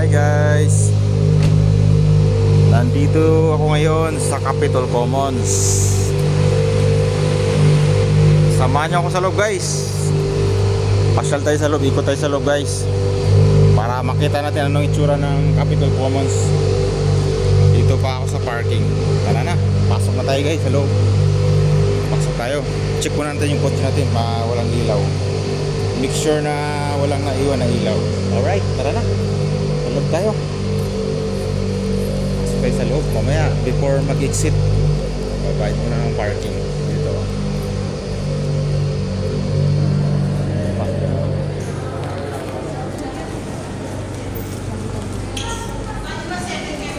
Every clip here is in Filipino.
Hi guys, nandito ako ngayon sa Capitol Commons. Samahan niyo ako sa loob guys. Pasyal tayo sa loob, ikot tayo sa loob guys, para makita natin anong itsura ng Capitol Commons. Dito pa ako sa parking. Tara na, pasok na tayo guys sa loob. Pasok tayo. Check muna natin yung kotse natin pa walang ilaw. Make sure na walang naiwan na ilaw. Alright, tara na. Sa loob tayo. Pasok tayo sa loob. Mamaya, before mag-exit, babayad muna ng parking. Dito.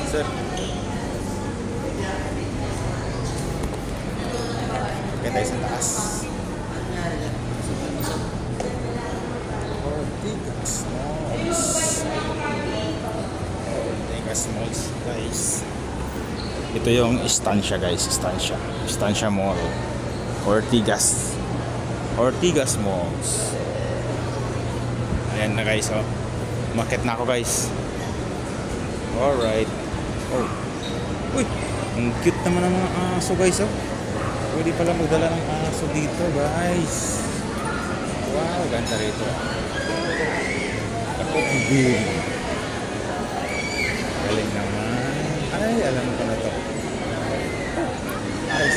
Sir. Okay, tayo sa taas. Malls guys. Ito yung Estancia guys, Estancia Mall. Ortigas Malls. Ayan na guys, oh. Market na ako guys. Alright. Oh. Uy, ang cute naman ng mga aso guys, oh. Pwede pala magdala ng aso dito guys. Wow, ganda rito. Ako good. Galing naman. Ay, alam ko na to. Ay,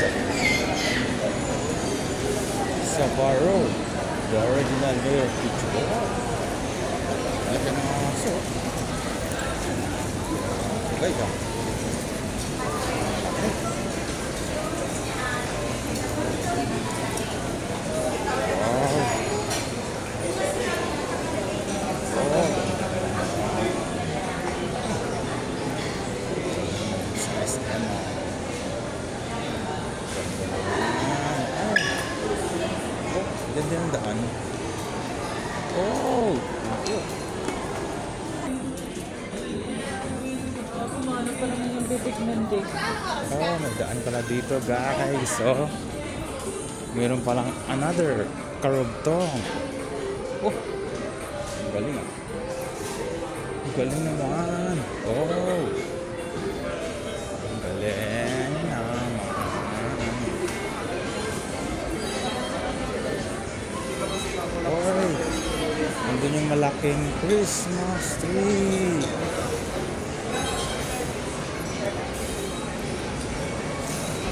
Safaro. The original Mayor Picture. Laki ng mga aso. Okay ka. Ganda ng daan. Oh! Oh, may daan pala dito guys. Oh, meron palang another karugtong. Oh! Galing ah. Galing naman. Oh! Galing naman. Oy, nandun yung malaking Christmas tree.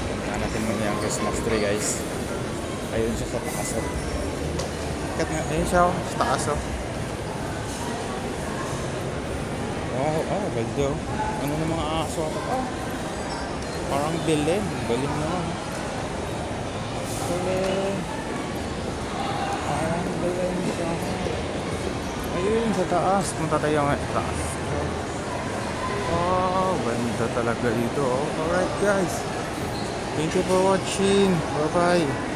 Punta natin muna yung Christmas tree guys. Ayun siya sa taas. Ayun siya sa taas. Wow, ganda. Ano na mga aso ako? Parang Belen. Galing naman. Belen. Ayun sa taas. Punta tayo nga sa taas. Oh, ganda talaga dito. Alright guys, thank you for watching. Bye bye.